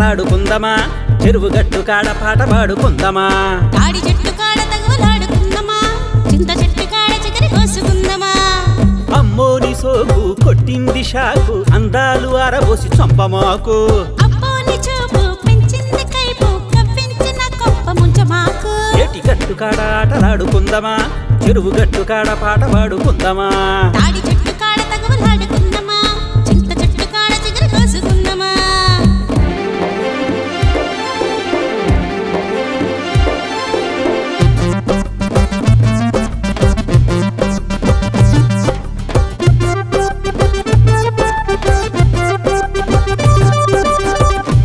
ఆటలాడుకుందమా చెరువు గట్టు కాడ పాట పాడుకుందమా తాడి చెట్టు కాడ తగులాడుకుందమా చింత చెట్టు కాడ చికెన్ కోసుకుందమా అమ్మోని సోకు కొట్టింది షాకు అందాలు ఆరబోసి చంపమాకు అబ్బోని చూపు పెంచింది కైపు కప్పించిన కొప్ప ముంచమాకు ఏటి గట్టు కాడ ఆటలాడుకుందమా చెరువు గట్టు కాడ పాట పాడుకుందమా తాడి చెట్టు కాడ తగులాడుకుందమా చింత చెట్టు కాడ చికెన్ కోసుకుందమా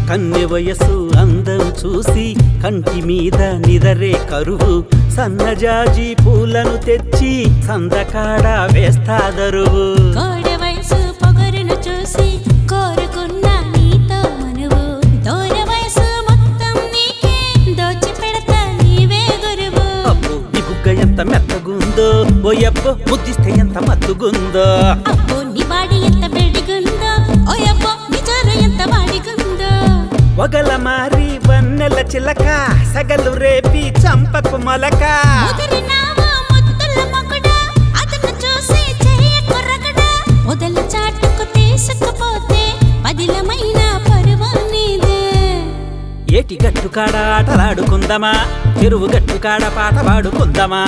కన్నె వయసు అందం చూసి కంటి మీద నిదరే కరువు సన్నజాజి పూలను తెచ్చి సందకాడ వేస్తాదరువు కోడ వయసు పొగరును చూసి కోరుకున్న నీతో మనువు దూర వయసు మొత్తం నీకే దోచి పెడతా నీవే గురువు అబ్బో నీ బుగ్గ ఎంత మెత్తగుందో ఓయబ్బో ముద్దిస్తే ఎంత మత్తుగుందో అబ్బో నీ బాడీ ఎంత బెడిగుందో ఓయబ్బో నీ చారు ఎంత వాడిగుందో వగల మారి వన్నెల చిలక సగలు రేపి చంపకు మొలక ముదిరినావా ముద్దుల మొగుడా అతను చూసి చెయ్యకు రగడా మొదలు చాటుకు తీసుకుపోతే పదిలమైన పరువు నీదే ఏటి గట్టు కాడ ఆటలాడుకుందమా చెరువు గట్టు కాడ పాట పాడుకుందమా